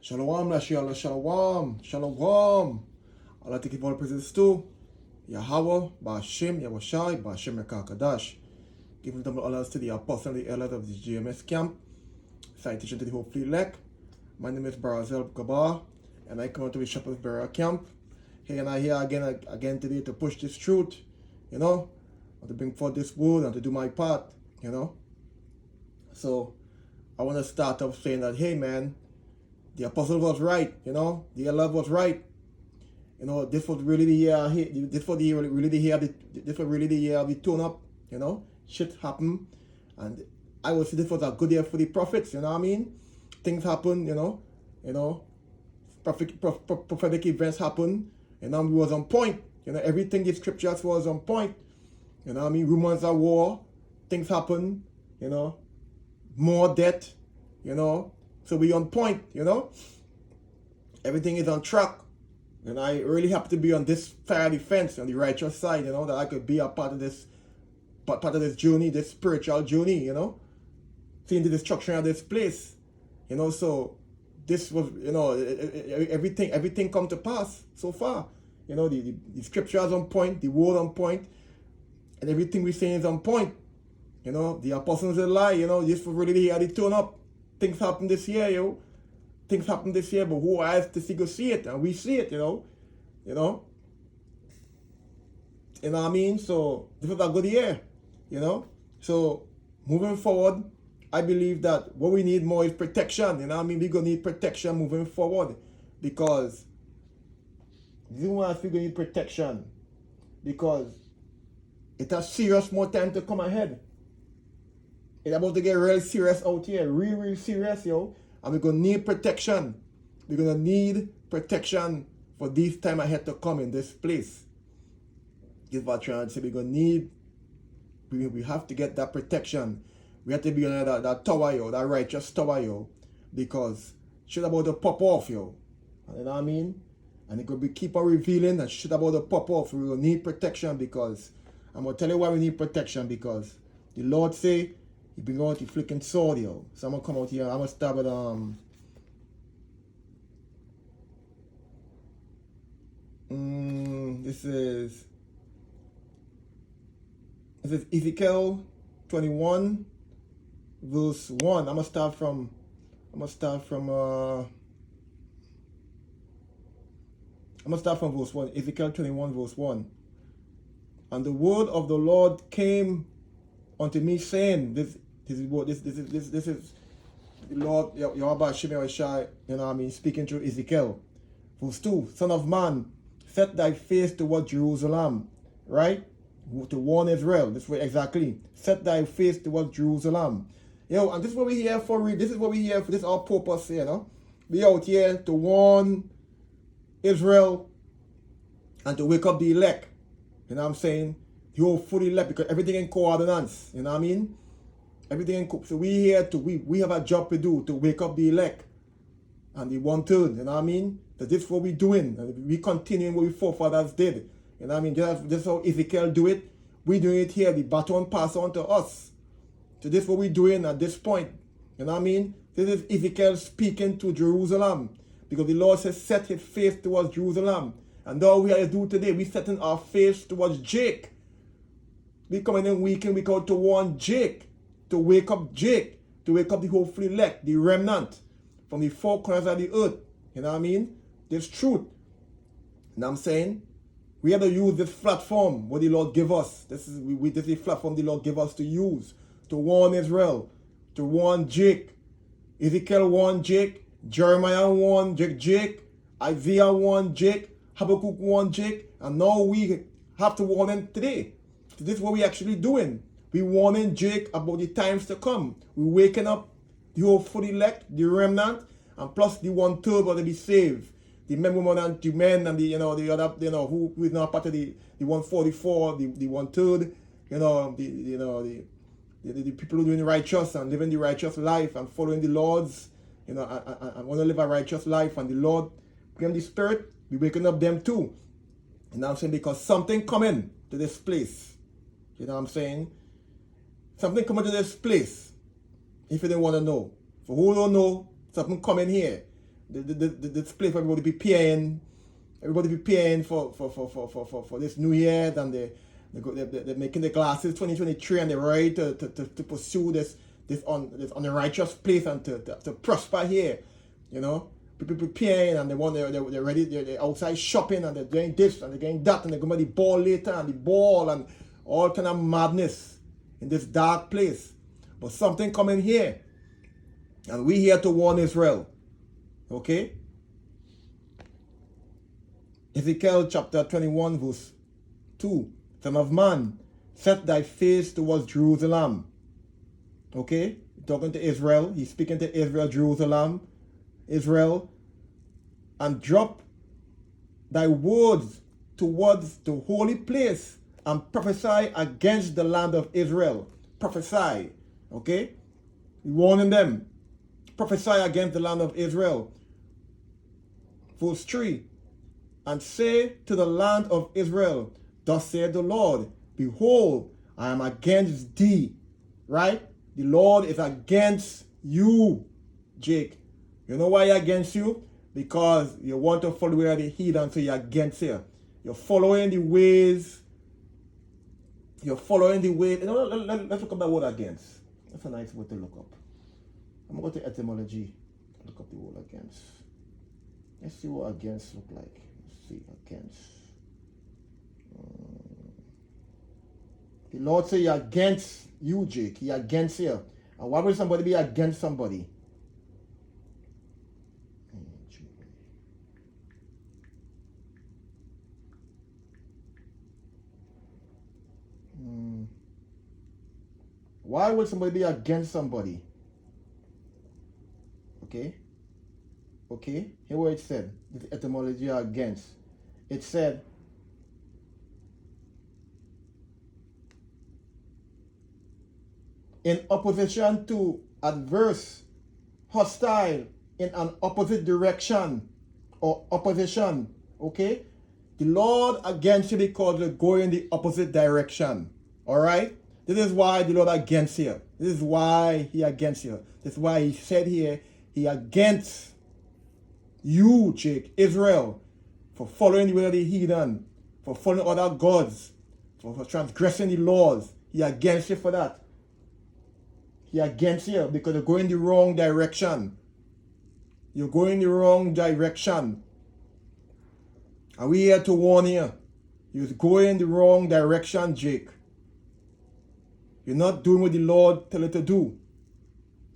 Shalom, Lashiach, Shalom, Shalom. Allah take all praises to Yahweh, Ba'ashem, Yahushai, Ba'ashem Kadash. Giving double honors to the apostle and the elders of the GMS camp. Citation to the hopefully elect. My name is Barazel Gabar, and I come to the Shepherd's Burial Camp. Here and I here again today to push this truth, and to bring forth this word and to do my part, So I want to start off saying that, hey man, the apostle was right, the elder was right. This was really the year. This was really the year. This was really the year of the turn up. Shit happened, and I would say this was a good year for the prophets. You know what I mean? Things happen. Prophetic events happen. We was on point. Everything the scriptures was on point. You know what I mean? Rumors of war, things happen. More death. So we on point. Everything is on track. And I really happy to be on this side of the fence, on the righteous side, that I could be a part of this journey, this spiritual journey, seeing the destruction of this place. So this was, everything come to pass so far. The scriptures on point, the word on point, and everything we say is on point. The apostles a lie, this was really the turn up. Things happen this year, Things happen this year, but who has to see it? And we see it, You know what I mean? So this was a good year, So moving forward, I believe that what we need more is protection. We're going to need protection moving forward. Because we're going to need protection. Because it has serious more time to come ahead. It's about to get real serious out here. Real serious, And we're going to need protection. We're going to need protection for this time ahead to come in this place. This is what I'm trying to say. We're going to need, we have to get that protection. We have to be on that tower, that righteous tower, because shit about to pop off, You know what I mean? And it could be keep on revealing and shit about to pop off. We will need protection because, I'm going to tell you why we need protection, because the Lord say, he bring out the flicking sword, So I'm gonna come out here. I'm gonna start with this is Ezekiel 21 verse 1. I'm gonna start from verse 1. Ezekiel 21 verse 1. And the word of the Lord came unto me, saying, this is the Lord Yahweh Shai, speaking through Ezekiel. Verse 2, Son of man, set thy face toward Jerusalem, right? To warn Israel. This way exactly. Set thy face toward Jerusalem. And this is what we here for. This is what we here for. This is our purpose, We out here to warn Israel and to wake up the elect. You know what I'm saying? The whole fully elect, because everything in coordinates. You know what I mean? Everything in so we here to we have a job to do to wake up the elect and the 1/3. You know what I mean? That this is what we're doing. And we continuing what we forefathers did. You know what I mean? That's how Ezekiel do it. We doing it here. The baton pass on to us. So this is what we're doing at this point. You know what I mean? This is Ezekiel speaking to Jerusalem. Because the Lord says, set his face towards Jerusalem. And all we are to do today, we setting our face towards Jake. We coming in week in, week out to warn Jake. To wake up Jake. To wake up the hopefully elect, the remnant. From the four corners of the earth. You know what I mean? This truth. You know what I'm saying? We have to use this platform what the Lord give us. This is the platform the Lord give us to use. To warn Israel. To warn Jake. Ezekiel warned Jake. Jeremiah warned Jake. Isaiah warned Jake. Habakkuk warned Jake. And now we have to warn him today. So this is what we actually doing. We warning Jake about the times to come. We waking up the whole full elect, the remnant, and plus the 1/3 going to be saved. The men, women, and the men, and the other, who is not part of the 144, the 1/3, the people who are doing righteous and living the righteous life and following the Lord's, and want to live a righteous life, and the Lord bring the Spirit, we waking up them too. You know what I'm saying? Because something coming to this place. You know what I'm saying? Something coming to this place. If you don't want to know. For who don't know, something coming here. this place where everybody preparing for this New Year, and they're making the classes 2023, and they're ready to pursue this unrighteous place and to prosper here, you know. People preparing, and they're ready, they're outside shopping, and they're doing this and they're getting that, and they're going to the ball later, and the ball and all kind of madness in this dark place. But something coming here, and we here to warn Israel. Okay? Ezekiel chapter 21 verse 2. Son of man, set thy face towards Jerusalem. Okay? Talking to Israel. He's speaking to Israel, Jerusalem, Israel. And drop thy words towards the holy place and prophesy against the land of Israel. Prophesy. Okay? Warning them. Prophesy against the land of Israel. Verse 3. And say to the land of Israel, thus saith the Lord, behold, I am against thee. Right? The Lord is against you, Jake. You know why he's against you? Because you want to follow where the heathen, so you're against here. You're following the ways. Let's look up that word against. That's a nice word to look up. I'm going to go to etymology. Look up the word against. Let's see what against look like. Let's see, against. The Lord say you're against you, Jake. You're against here. And why would somebody be against somebody? Why would somebody be against somebody? Okay. Here what it said. This etymology against. It said, in opposition to, adverse, hostile, in an opposite direction or opposition. Okay. The Lord against you because you're going in the opposite direction. Alright? This is why the Lord against you. This is why he against you. This is why he said here, he against you, Jake, Israel, for following the way of the heathen, for following other gods, for transgressing the laws. He against you for that. He against you because you're going the wrong direction. You're going the wrong direction. And we here to warn you. You're going the wrong direction, Jake. You're not doing what the Lord tell you to do.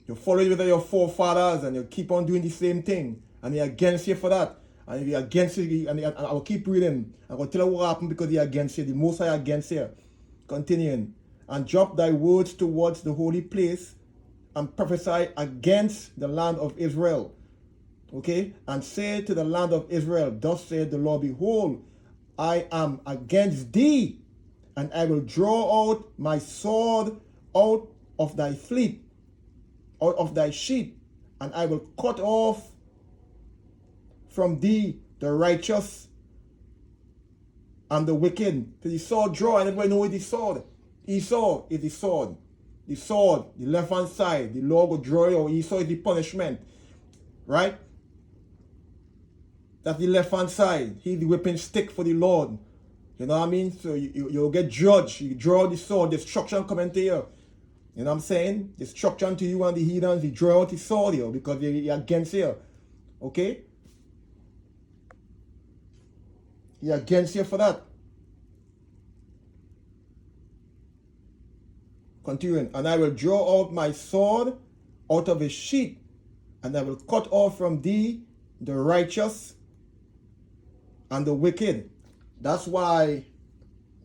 You're following with your forefathers and you keep on doing the same thing. And they're against you for that. And if you're against you, and I will keep reading. I'm going to tell you what happened because they're against you. The Most High against you. Continuing. And drop thy words towards the holy place and prophesy against the land of Israel. Okay? And say to the land of Israel, thus saith the Lord, behold, I am against thee, and I will draw out my sword out of thy fleet, out of thy sheep, and I will cut off from thee the righteous and the wicked. So the sword draw, and everybody know what the sword. Esau is the sword. The sword, the left hand side, the Lord will draw you. Esau is the punishment. Right? That's the left hand side. He's the whipping stick for the Lord. You know what I mean? So you'll get judged. You draw the sword, destruction coming to you. You know what I'm saying? Destruction to you and the heathens. He draw out the sword here because you're against you. Okay? You're against you for that. Continuing. And I will draw out my sword out of his sheath, and I will cut off from thee the righteous and the wicked. That's why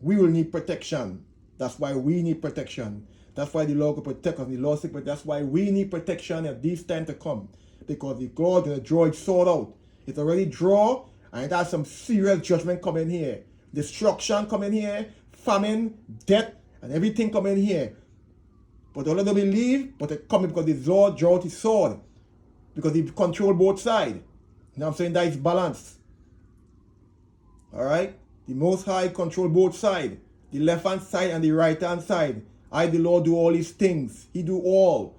we will need protection. That's why we need protection. That's why the Lord will protect us. The Lord said, but that's why we need protection at this time to come. Because the God will draw its sword out. It's already drawn, and it has some serious judgment coming here. Destruction coming here, famine, death, and everything coming here. But all of them believe, but it coming because the Lord draw out his sword. Because he control both sides. You know what I'm saying? That is balance. Alright? The Most High control both sides. The left hand side and the right hand side. I, the Lord, do all these things. He do all.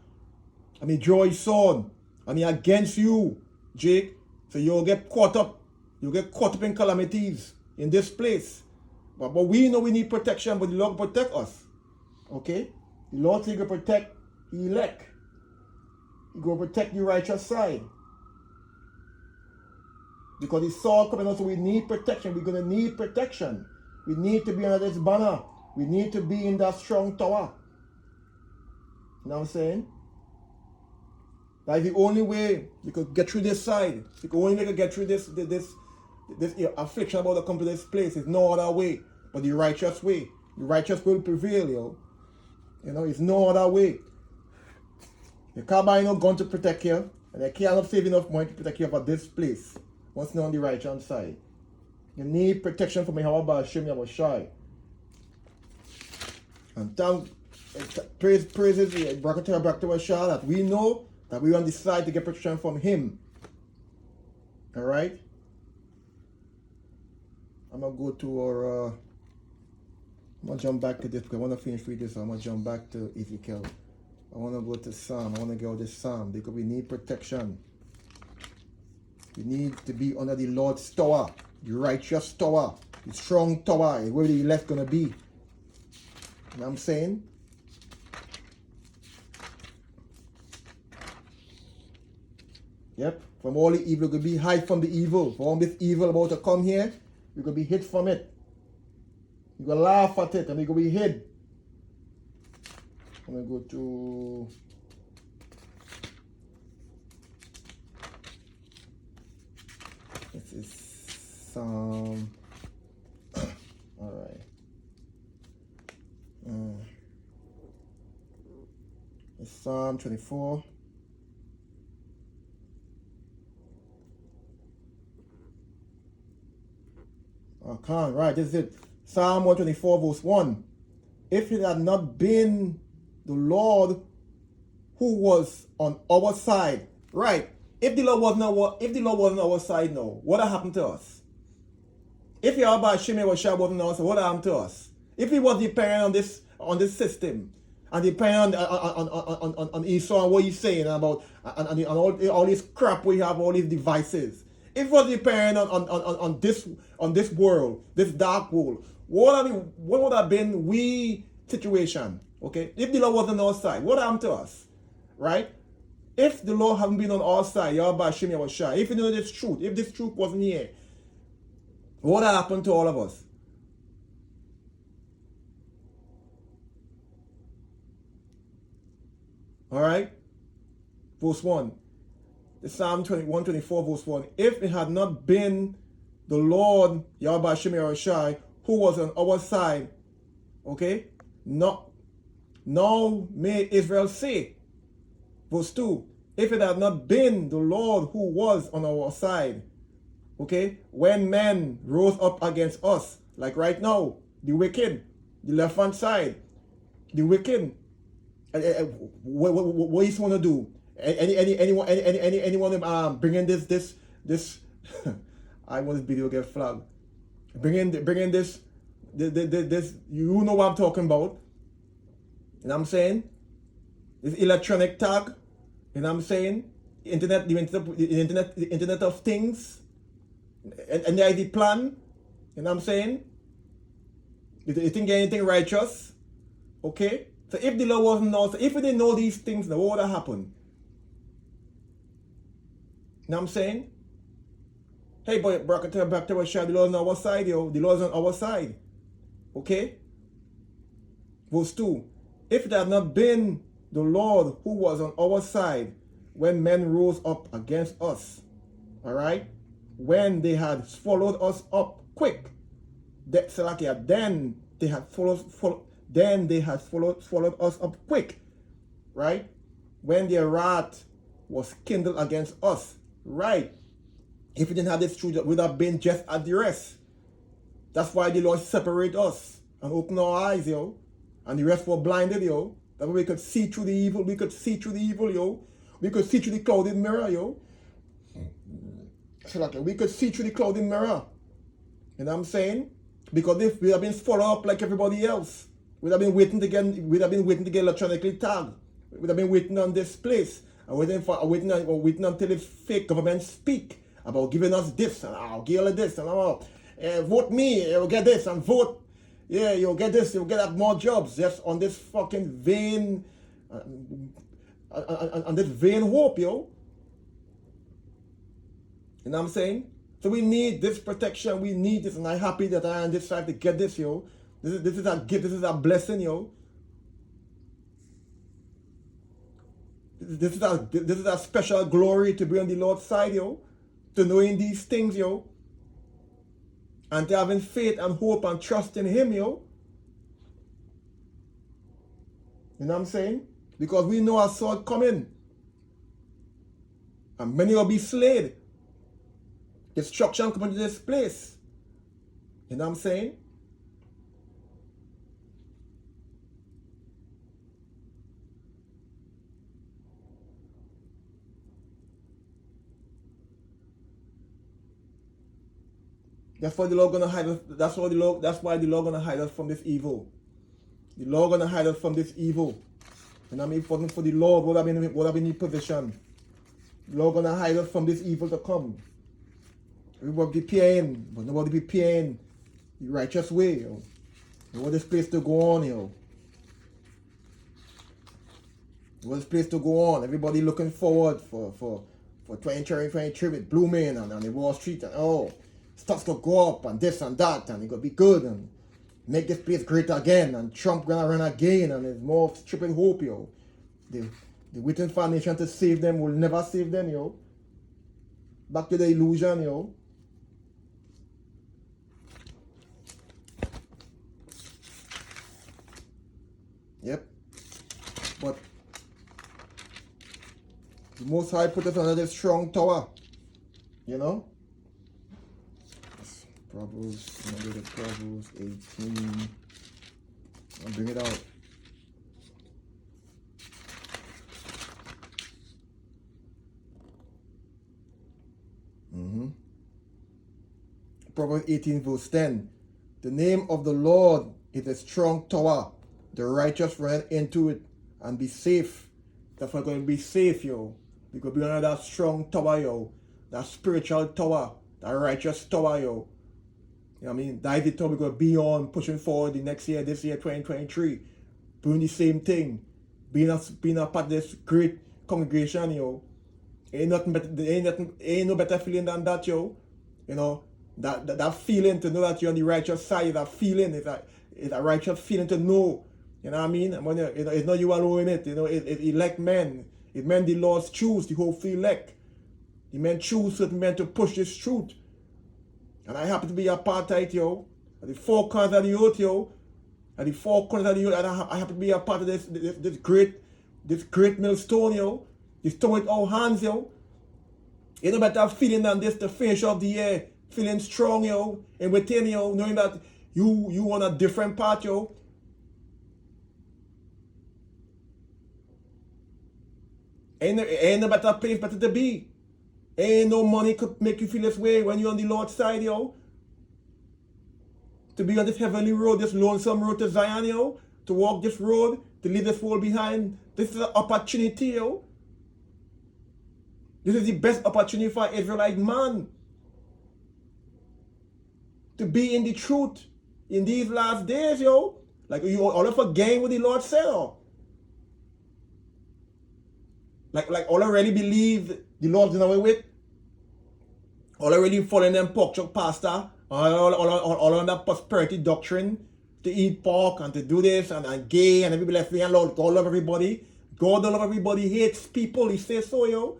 And he draw his sword. And he against you, Jake. So you'll get caught up. You'll get caught up in calamities in this place. But we know we need protection, but the Lord protect us. Okay? The Lord says He will protect the elect. He will protect the righteous side. Because He saw coming out, so we need protection. We're going to need protection. We need to be under this banner. We need to be in that strong tower. You know what I'm saying? That's the only way you could get through this side. The only way you could get through this affliction about to come to this place. There's no other way but the righteous way. The righteous will prevail, yo. You know, it's no other way. You can't buy no gun to protect you, and you can't save enough money to protect you for this place. Once you're on the righteous side. You need protection from Yahweh Hashem Yahushai. And praises back to Yahweh that we know that we're on the side to get protection from Him. Alright? I'm going to go to our... I'm going to jump back to this because I want to finish with this. I'm going to jump back to Ezekiel. I want to go to Psalm. I want to get out this Psalm because we need protection. We need to be under the Lord's tower, the righteous tower, the strong tower, where the elect going to be. You know what I'm saying? Yep. From all the evil, we're going to be hide from the evil. From all this evil about to come here, we're going to be hid from it. We're going to laugh at it and we're going to be hid. I'm going to go to... This is Psalm... Alright. It's Psalm 24. Right, this is it. Psalm 124 verse 1. If it had not been the Lord who was on our side, right? If the Lord wasn't on our side now, what happened to us? If Yahweh Hashem Yahushua wasn't on our side, what happened to us? If He was dependent on this system and dependent on Esau and what he's saying about and all this crap we have, all these devices. If it was dependent on this world, this dark world, what would have been we situation? Okay, if the Lord wasn't on our side, what happened to us? Right? If the Lord hadn't been on our side, Yahweh Hashem Yahushua, if you know this truth, if this truth wasn't here, what happened to all of us? Alright? Verse 1. The Psalm 124 verse 1. If it had not been the Lord, Yahweh Hashem Yahushua, who was on our side, okay? Now may Israel say, verse 2, if it had not been the Lord who was on our side, okay, when men rose up against us, like right now, the wicked, the left hand side, the wicked, what is want to do? Anyone bringing this I want this video get flagged. Bringing this, you know what I'm talking about. You know what I'm saying? This electronic tag. You know what I'm saying? The internet of things. And the ID plan. You know what I'm saying? You think anything righteous? Okay? So if the law wasn't known, so if we didn't know these things, then what would have happened? You know what I'm saying? Hey, boy, back to our shot. The Lord's on our side, yo. The Lord's on our side. Okay? Verse 2. If it had not been the Lord who was on our side when men rose up against us, all right? When they had swallowed us up quick, then they had swallowed us up quick, right? When their wrath was kindled against us, right? If we didn't have this truth, it would have been just at the rest. That's why the Lord separated us and opened our eyes, yo. And the rest were blinded, yo. That way we could see through the evil. We could see through the evil, yo. We could see through the clouded mirror, yo. So we could see through the clouded mirror. You know what I'm saying? Because if we have been swallowed up like everybody else, we'd have been waiting to get electronically tagged. We'd have been waiting on this place. And waiting until the fake government speak about giving us this, and I'll give you this, and vote me, you'll get this, and vote, yeah, you'll get this, you'll get more jobs, just on this fucking vain, on this vain hope, yo. You know what I'm saying? So we need this protection, we need this, and I'm happy that I am this side to get this, yo. This is a gift, this is a blessing, yo. This is a special glory to be on the Lord's side, yo. To knowing these things, yo. And to having faith and hope and trust in Him, yo. You know what I'm saying? Because we know our sword coming. And many will be slain. Destruction coming to this place. You know what I'm saying? That's why the Lord gonna hide us. That's why the Lord gonna hide us from this evil. The Lord gonna hide us from this evil. You know what I mean? If it wasn't for the Lord, would have been in position. The Lord gonna hide us from this evil to come. Everybody be paying, but nobody be paying the righteous way, yo. You want this place to go on, yo. You want this place to go on. Everybody looking forward for 2023 with blooming and the Wall Street and stuff to go up and this and that and it gonna be good and make this place great again and Trump gonna run again and there's more stupid hope, yo. The waiting for a nation to save them will never save them, yo. Back to the illusion, yo. Yep. But the Most High put us under this strong tower, you know. Proverbs 18. I'll bring it out. Proverbs 18 verse 10. The name of the Lord is a strong tower. The righteous run into it and be safe. That's why we're going to be safe, yo. We're going to be under that strong tower, yo. That spiritual tower. That righteous tower, yo. You know what I mean? That is the tower we're going to be on, pushing forward the next year, this year, 2023. Doing the same thing. Being a part of this great congregation, yo. Ain't no better feeling than that, yo. You know, that feeling to know that you're on the righteous side, that feeling is a righteous feeling to know. You know what I mean? And when it's not you alone in it. You know, it's elect men. It's men the Lord choose, the whole free elect. The men choose certain men to push this truth. And I happen to be a part of it, yo. At the four corners of the earth, yo. At the four corners of the earth, and I happen to be a part of this great millstone, yo. This stone with our hands, yo. Ain't no better feeling than this to finish off the year. Feeling strong, yo. And within, yo, knowing that you on a different path, yo. Ain't no better place better to be. Ain't no money could make you feel this way when you're on the Lord's side, yo. To be on this heavenly road, this lonesome road to Zion, yo. To walk this road, to leave this world behind. This is an opportunity, yo. This is the best opportunity for an Israelite man. To be in the truth in these last days, yo. Like you all of forgetting what the Lord said, yo. Like all already believe the Lord's done away with. All already following them pork chop pastor. All on that prosperity doctrine. To eat pork and to do this and gay and everybody left me alone. God love everybody. God don't love everybody. He hates people. He says so, yo.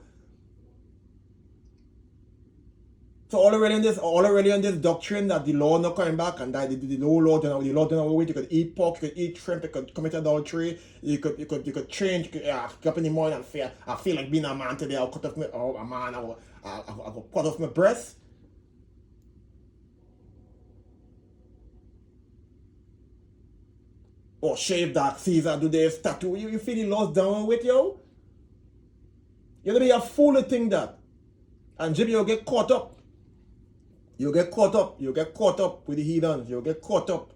So all already on this doctrine that the Lord not coming back and that the Lord done away with. You could eat pork, you could eat shrimp, you could commit adultery, you could change, you could get up in the morning and feel I feel like being a man today. I'll cut off I'll cut off my breast. Or shave that Caesar, do this, tattoo. You feel the Lord's down with, yo? You're gonna be a fool to think that. And Jimmy, you'll get caught up. You'll get caught up with the heathens. You'll get caught up.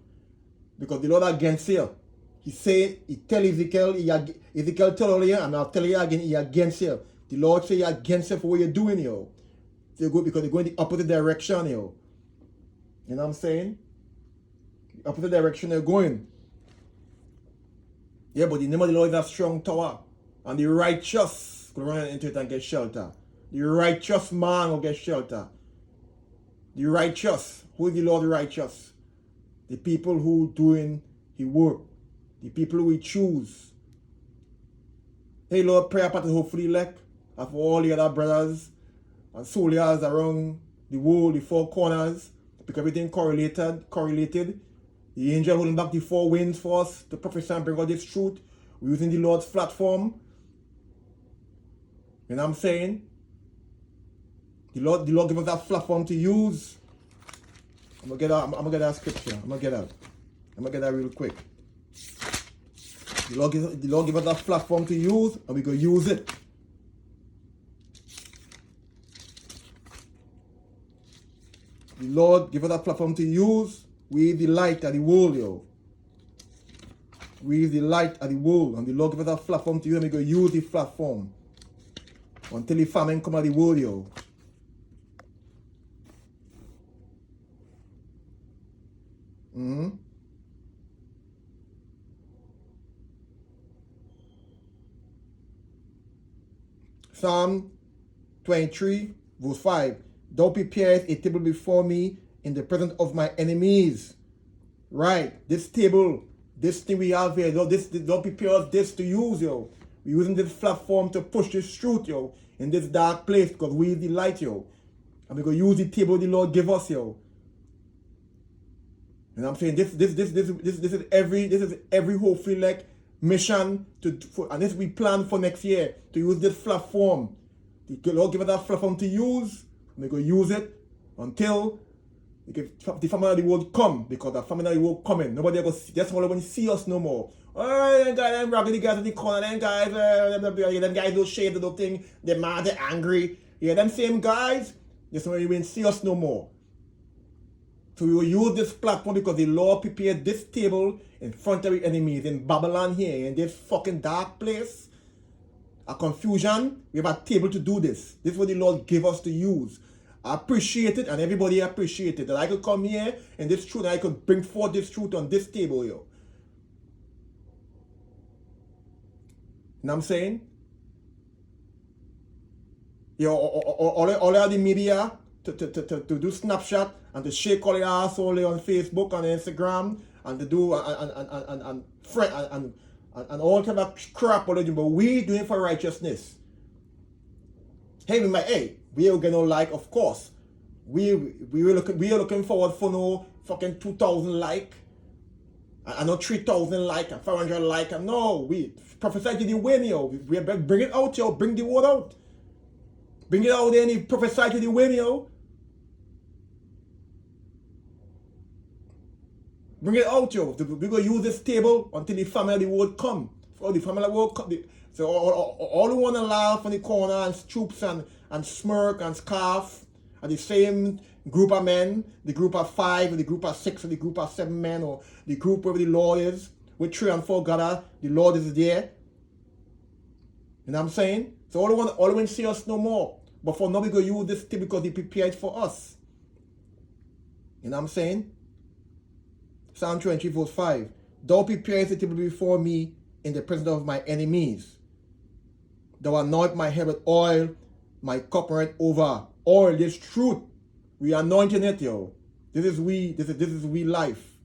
Because the Lord against you. He tell Ezekiel tell you, and I'll tell you again, he against you. The Lord say he against you for what you're doing, yo. They go because they go in the opposite direction, yo. You know what I'm saying? The opposite direction they're going. Yeah, but the name of the Lord is a strong tower. And the righteous will run into it and get shelter. The righteous man will get shelter. The righteous. Who is the Lord righteous? The people who doing His work. The people who He choose. Hey Lord, prayer pattern hopefully elect. And for all the other brothers and soldiers around the world, the four corners. Because everything correlated. The angel holding back the four winds for us to prophesy and bring out this truth. We're using the Lord's platform. You know what I'm saying? The Lord give us that platform to use. I'm gonna get that scripture. I'm gonna get that real quick. The Lord give us that platform to use, and we're gonna use it. The Lord give us that platform to use. We the light of the world, yo. We the light of the world. And the Lord give us that platform to use, and we're gonna use the platform. Until the famine come out of the world, yo. Psalm 23, verse 5. Thou preparest a table before me in the presence of my enemies. Right. This table, this thing we have here, don't prepare us this to use, yo. We're using this platform to push this truth, yo, in this dark place because we the light, yo. And we're going to use the table the Lord give us, yo. You know what I'm saying? This is every hopefully like mission and this we plan for next year to use this platform. The Lord give us that platform to use. And we're going to use it until the family of the world come, because the family of the world coming. Nobody ever see. That's why when you see us no more. Oh, them guys, them raggedy guys in the corner, them guys don't shade, they don't think they're mad, they're angry. Yeah, them same guys. That's why you won't see us no more. So we will use this platform because the Lord prepared this table in front of the enemies in Babylon here, in this fucking dark place. A confusion, we have a table to do this. This is what the Lord gave us to use. I appreciate it, and everybody appreciate it. That I could come here and this truth, and I could bring forth this truth on this table, yo. You know what I'm saying? Yo, all of the media to do snapshot and to shake all the asshole on Facebook and Instagram and to do and all kind of crap all of them, but we doing it for righteousness. Hey, we are gonna like, of course. We are looking forward for no fucking 2,000 like. I know 3,000 like and 500 like. And no, we prophesy to the wind, yo. We bring it out, yo. Bring the word out. Bring it out there and prophesy to the wind, yo. Bring it out, yo. We're going to use this table until the family of the world come. So the family of the world come. So all who want to laugh in the corner and stoops and smirk and scarf are the same group of men, the group of 5, or the group of 6, or the group of 7 men, or the group where the Lord is, with 3 and 4 gather, the Lord is there. You know what I'm saying? So all who want to see us no more. But for now we go use this thing because He prepared for us. You know what I'm saying? Psalm 20 verse 5. Thou preparest a table before me in the presence of my enemies. Thou anoint my head with oil, my cup runneth over. Oil, this truth. We anointing it, yo. This is we life.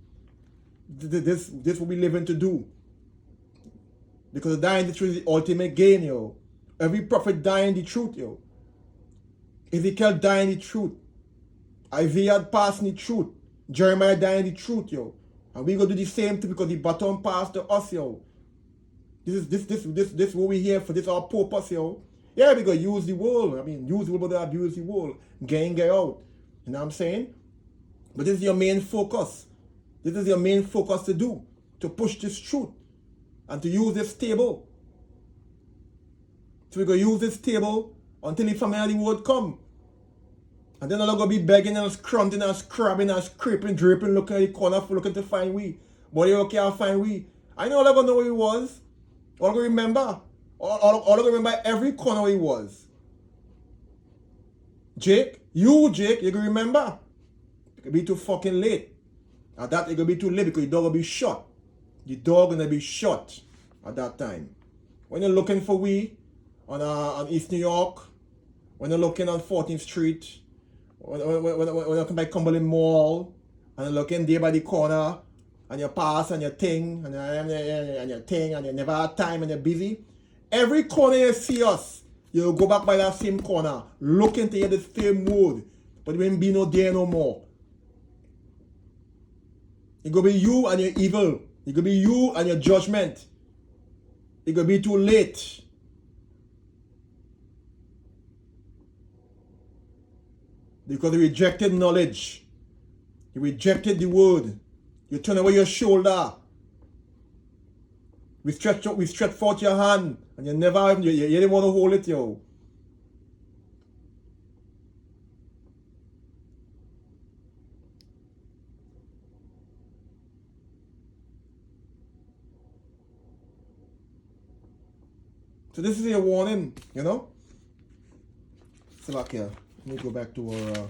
This what we living to do. Because dying the truth is the ultimate gain, yo. Every prophet dying the truth, yo. Ezekiel dying the truth. Isaiah passing the truth. Jeremiah dying the truth, yo. And we gonna do the same thing because the baton passed to us, yo. This what we here for. This our purpose, yo. Yeah, we gonna use the world. I mean, use the world, but abuse the world. Get out. You know what I'm saying? But this is your main focus. This is your main focus to do. To push this truth. And to use this table. So we're going to use this table until the family of the world come. And then I'm going to be begging and scrunting and scrabbing and scraping, draping, looking at the corner, looking to find we. But you can't find we. I know all I'm going to know where he was. All I'm going to remember. All I'm going to remember every corner where he was. Jake, You, Jake, you can remember. It could be too fucking late. At that, it could be too late because your dog will be shot. Your dog gonna be shot at that time. When you're looking for we on East New York, when you're looking on 14th Street, when you're looking by Cumberland Mall, and you're looking there by the corner, and you pass and your thing, and your thing, and you never have time and you're busy, every corner you see us, you'll go back by that same corner, looking to hear the same word, but there won't be no there no more. It could be you and your evil. It could be you and your judgment. It could be too late. Because you rejected knowledge. You rejected the word. You turn away your shoulder. We stretch forth your hand. And you didn't want to hold it, yo. So this is a warning, you know. So back here. Let me go back to our.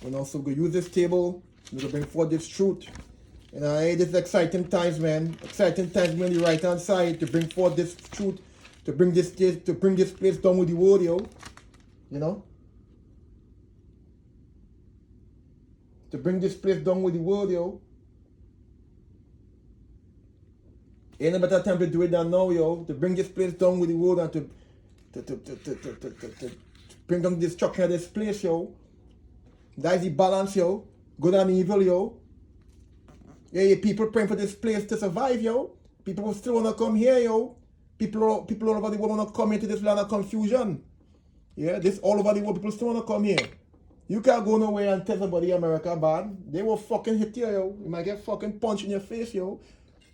We're also going to use this table. We're going to bring forth this truth. And this is exciting times, man. Exciting times on the right hand side to bring forth this truth, to bring this place down with the word, yo. You know. To bring this place down with the word, yo. Ain't a better time to do it than now, yo. To bring this place down with the word and to bring down the destruction of this place, yo. That is the balance, yo. Good and evil, yo. Yeah, people praying for this place to survive, yo. People still want to come here, yo. People all over the world want to come into this land of confusion. Yeah, this all over the world, people still want to come here. You can't go nowhere and tell somebody America bad. They will fucking hit you, yo. You might get fucking punched in your face, yo.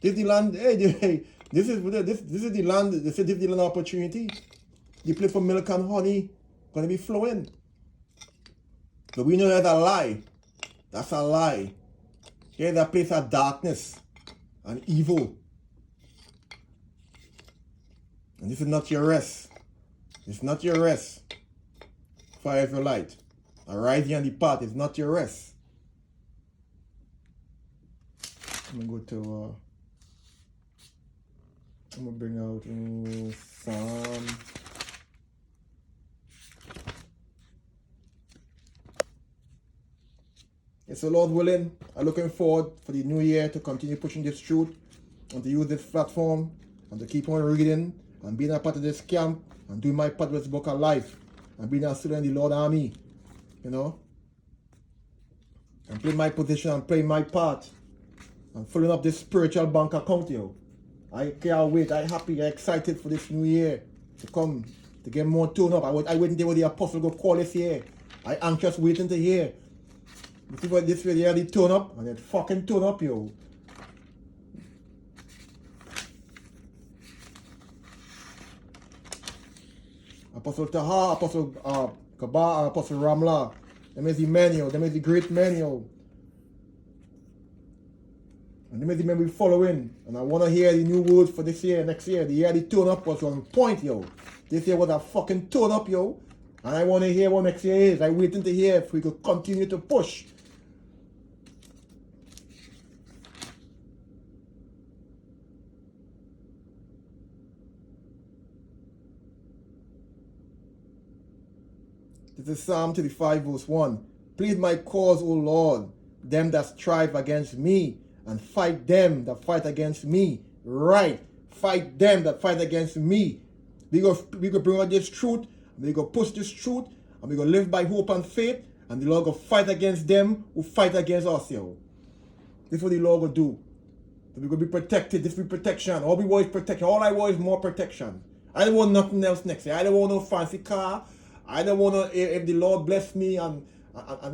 This is the land, hey, this is the land, this is the land opportunity. The place for milk and honey gonna be flowing. But we know that's a lie. That's a lie. Here's a place of darkness and evil. And this is not your rest. It's not your rest. Fire of your light. Arising on the path is not your rest. I'm gonna go to I'm gonna bring out Psalm. So Lord willing, I'm looking forward for the new year to continue pushing this truth and to use this platform and to keep on reading and being a part of this camp and doing my part with this book of life and being a student in the Lord Army, you know, and playing my position and playing my part and filling up this spiritual bank account, yo. I can't wait. I'm happy. I'm excited for this new year to come, to get more tune up. I waiting to hear what the apostle go call this year. I anxious waiting to hear. You see what this really the tune up? And it fucking tune up, yo. Apostle Taha, Apostle Kaba, Apostle Ramla. Them is the men, yo. Them is the great men, yo. And them is the men we following. And I want to hear the new words for this year, next year. The year the tune up was on point, yo. This year was a fucking tune up, yo. And I want to hear what next year is. I'm waiting to hear if we could continue to push. This is Psalm 35 verse 1. Plead my cause, O Lord, them that strive against me, and fight them that fight against me. Right. Fight them that fight against me. We go bring out this truth, we go push this truth, and we go live by hope and faith, and the Lord go fight against them who fight against us, yo. This is what the Lord will do. So we go be protected. This will be protection. All we want is protection. All I want is more protection. I don't want nothing else next year. I don't want no fancy car. I don't want to, if the Lord bless me and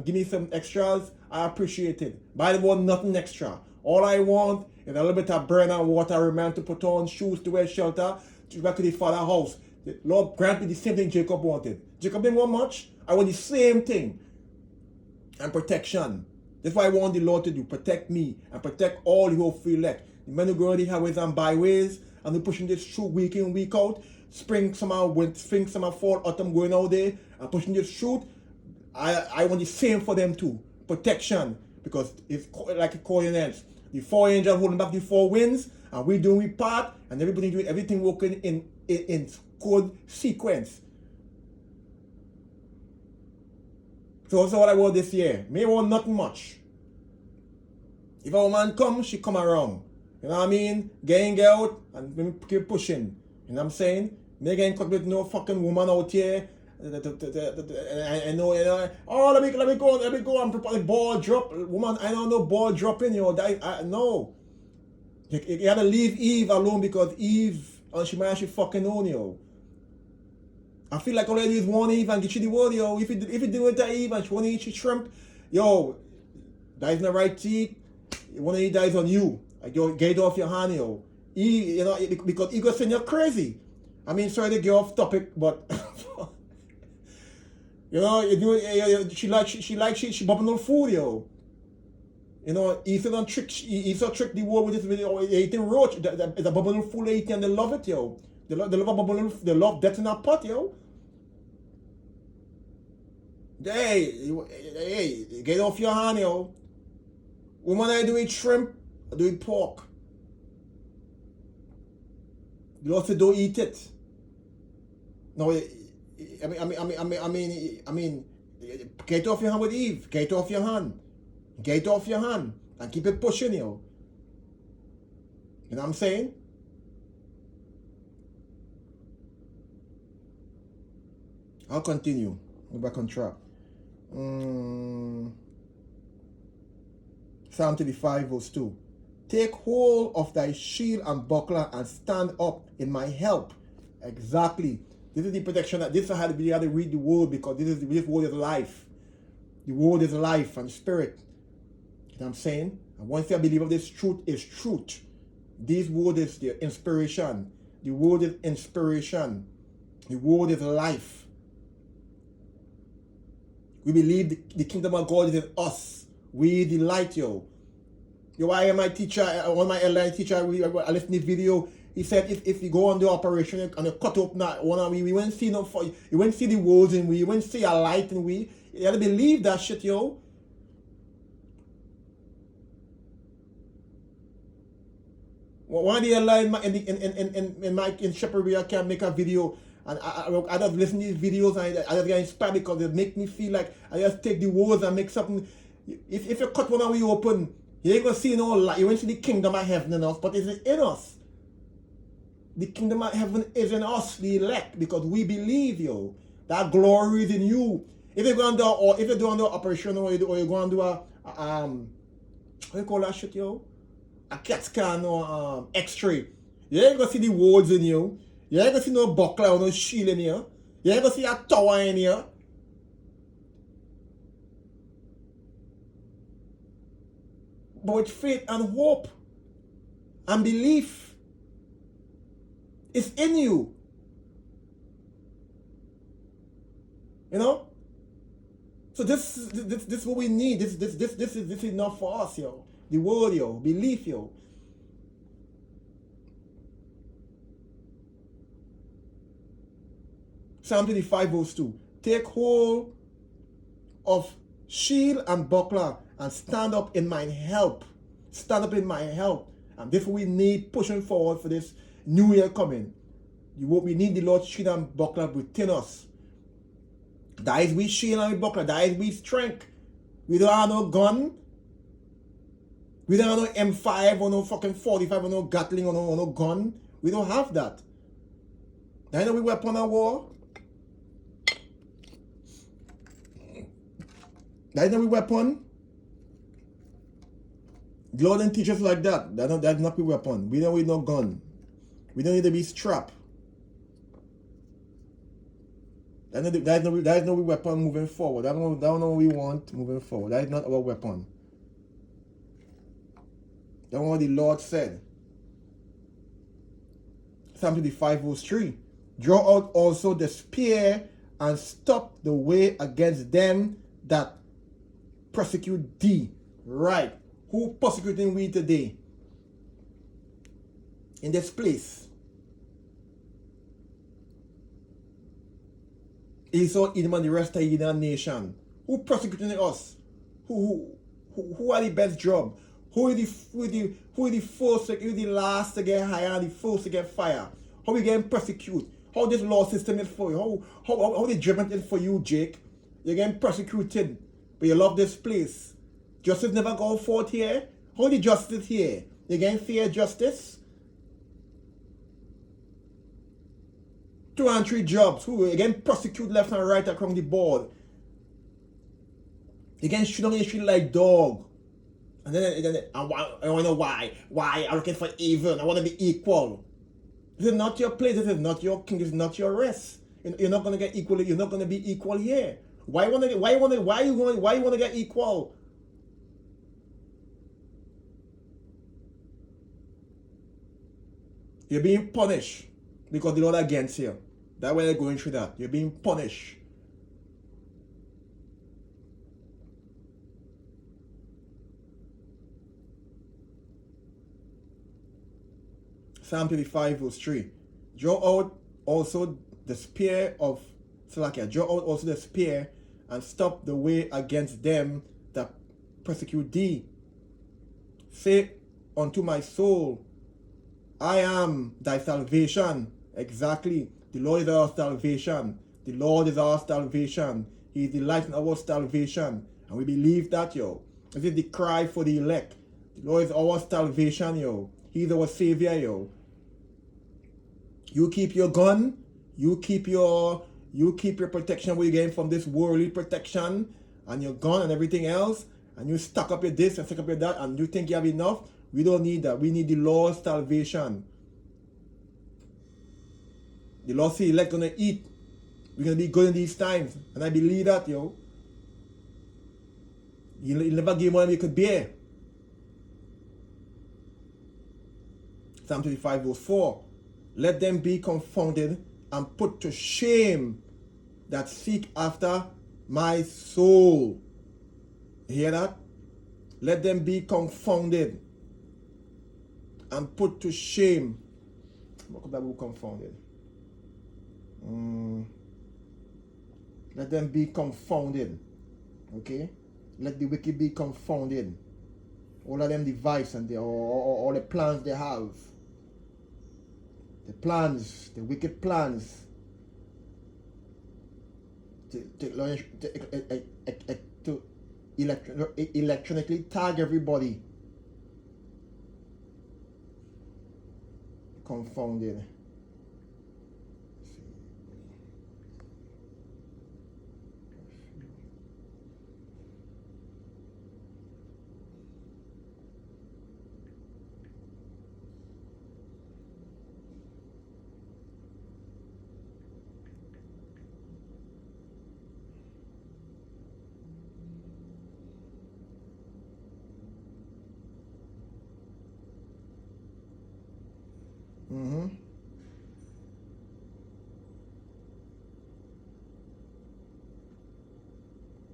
give me some extras, I appreciate it. But I don't want nothing extra. All I want is a little bit of bread and water, remind to put on, shoes to wear, shelter, to back to the Father's house. The Lord grant me the same thing Jacob wanted. Jacob didn't want much. I want the same thing. And protection. That's what I want the Lord to do. Protect me and protect all who feel elect. The men who go on the highways and byways and they're pushing this through week in, week out. Spring, summer, winter, spring, summer, fall, autumn, going out there and pushing this truth. I want the same for them too. Protection. Because it's like a coordinates. The 4 angels holding back the 4 winds, and we doing we part, and everybody doing everything working in good sequence. So that's what I want this year. Me want nothing much. If a woman come, she come around. You know what I mean? Get out and keep pushing. You know what I'm saying? Me getting cut with no fucking woman out here. I know, you know. Oh, let me go and prepare the ball drop. Woman, I don't know ball dropping, you know. No. You gotta leave Eve alone because Eve, she might actually fucking own you. I feel like all I do is warn Eve and get you the word, yo. If you do it to Eve and she wanna eat your shrimp, yo, that is not right teeth. One of you dies on you. Yo, get it off your hand, yo. Eve, you know, because Eve gonna send you crazy. I mean, sorry to get off topic, but you know, she bumping on food, yo. You know, Eve don't trick the world with this video. Eating roach, it's a bubbling food eating, and they love it, yo. They love a bubbling, they love death in a pot, yo. Hey, get off your hand, yo. Woman, I do eat shrimp, I do eat pork. You also don't eat it. No, I mean, get off your hand with Eve. Get off your hand. Get off your hand and keep it pushing, yo. You know what I'm saying? I'll continue. Go back on track. Psalm 35 verse 2. Take hold of thy shield and buckler and stand up in my help. Exactly. This is the protection that this I had to read the word because this word is life. The word is life and spirit. You know what I'm saying? And once I believe of this truth is truth. This word is the inspiration. The word is inspiration. The word is life. We believe the kingdom of God is in us. We the light, yo. Yo, I am my teacher, one of my airline teacher, I listened to this video. He said if you go on the operation and you cut up now, we won't see no for you won't see the words in we, you won't see a light in we. You gotta believe that shit, yo. One of the airline in Shepherd, I can make a video. And I just listen to these videos and I just get inspired because they make me feel like I just take the words and make something. If you cut one and we open, you ain't gonna see no light. You won't see the kingdom of heaven in us, but it's in us. The kingdom of heaven is in us, the elect, because we believe, yo. That glory is in you. If you're going to do, or if you're doing the operation, or you're going to do what do you call that shit, yo? A CAT scan or X-ray. You ain't gonna see the words in you. You ain't gonna see no buckler or no shield in here. You ain't gonna see a tower in here. But with faith and hope and belief, it's in you. You know? So this is what we need. This is enough for us, yo. The word, yo. Belief, yo. Psalm 35 verse 2. Take hold of shield and buckler and stand up in my help. Stand up in my help. And this we need pushing forward for this new year coming. We need the Lord's shield and buckler within us. That is we shield and we buckler. That is we strength. We don't have no gun. We don't have no M5 or no fucking 45 or no Gatling or no gun. We don't have that. That know we weapon of war. That know we weapon. The Lord didn't teach us like that. That's not we weapon. We don't need no gun. We don't need to be strapped. That is no weapon moving forward. That's not what we want moving forward. That is not our weapon. That's what the Lord said. Psalm 25 verse 3. Draw out also the spear and stop the way against them that persecute thee. Right. Who persecuting we today? In this place. Esau, Edom, and the rest of the nation. Who persecuting us? Who are the best job? Who is the first, who is the last to get higher and the first to get fire? How we getting persecuted? How this law system is for you? How the judgment is for you, Jake? You're getting persecuted, but you love this place. Justice never go forth here. How the justice here? You getting fair justice? 2 and 3 jobs. Who again persecute left and right across the board. You can shoot on your street like dog. And then I want to know why. Why I'm looking for even. I want to be equal. This is not your place. This is not your king. This is not your rest. You're not gonna get equal. You're not gonna be equal here. Why you want to get equal? You're being punished because the Lord against you. That's why they're going through that. You're being punished. Psalm 35 verse 3. Draw out also the spear of Salakia. Draw out also the spear and stop the way against them that persecute thee. Say unto my soul, I am thy salvation. Exactly. The Lord is our salvation. The Lord is our salvation. He is the light in our salvation. And we believe that, yo. This is the cry for the elect. The Lord is our salvation, yo. He is our savior, yo. You keep your gun. You keep your protection where you're getting from this worldly protection and your gun and everything else. And you stack up your this and stack up your that and you think you have enough. We don't need that. We need the Lord's salvation. The Lord says elect gonna eat. We're gonna be good in these times. And I believe that, yo. He'll never give more than you could bear. Psalm 35 verse 4. Let them be confounded and put to shame that seek after my soul. You hear that? Let them be confounded and put to shame. What could that be confounded? Let them be confounded. Okay? Let the wicked be confounded. All of them device and all the plans they have. The plans, the wicked plans to electronically tag everybody. Confounded.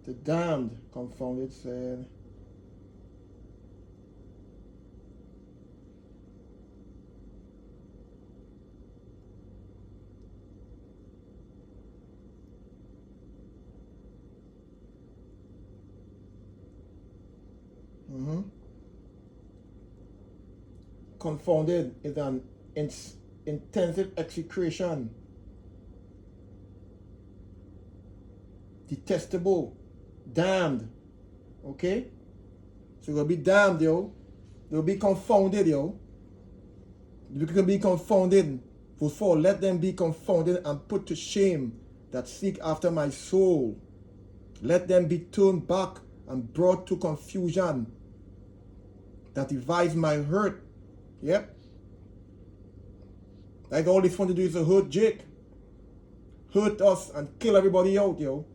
The damned, confounded, said. Confounded is an intensive execration. Detestable. Damned. Okay? So you're gonna be damned, yo. They'll be confounded, yo. You can be confounded. Verse 4, let them be confounded and put to shame that seek after my soul. Let them be turned back and brought to confusion that devise my hurt. Yep. Like all this want to do is to hurt Jake. Hurt us and kill everybody out, yo.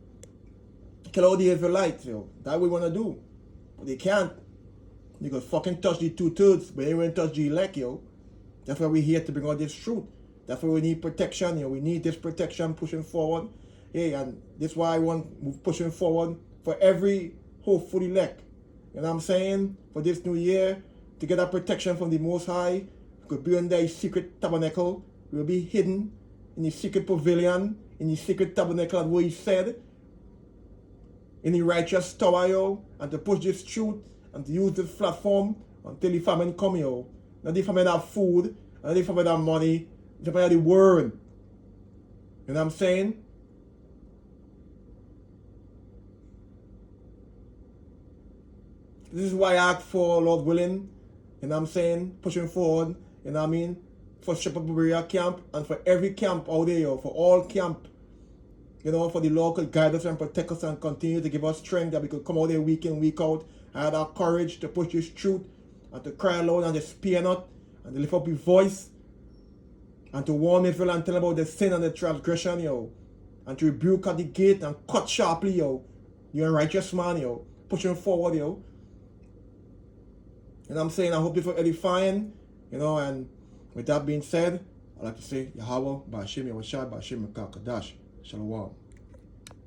Kill all the Israelites, yo. That we want to do. But they can't. You could fucking touch the 2/3, but they won't touch the elect, yo. That's why we're here to bring out this truth. That's why we need protection, yo. We need this protection pushing forward. Hey, and this is why I want pushing forward for every hopeful elect. You know what I'm saying? For this new year, to get that protection from the Most High, we could be under a secret tabernacle. We'll be hidden in the secret pavilion, in the secret tabernacle, where He said, in the righteous tower, yo, and to push this truth and to use this platform until the famine come, yo. Not the famine have food, not the famine have money, the famine have the word. You know what I'm saying? This is why I ask for, Lord willing, you know what I'm saying, pushing forward, you know what I mean, for Shepherd Berea camp and for every camp out there, yo, for all camp, you know, for the Lord could guide us and protect us and continue to give us strength that we could come out there week in, week out, and have that courage to push this truth and to cry aloud and to spear not and to lift up his voice and to warn Israel and tell them about the sin and the transgression, yo, and to rebuke at the gate and cut sharply, yo. You're a righteous man, yo, pushing forward, yo. You know what I'm saying? I hope this was edifying, you know, and with that being said, I'd like to say, Yahweh, Ba'ashem Yahushua, Ba'ashem Mekah Kadash, Shalom.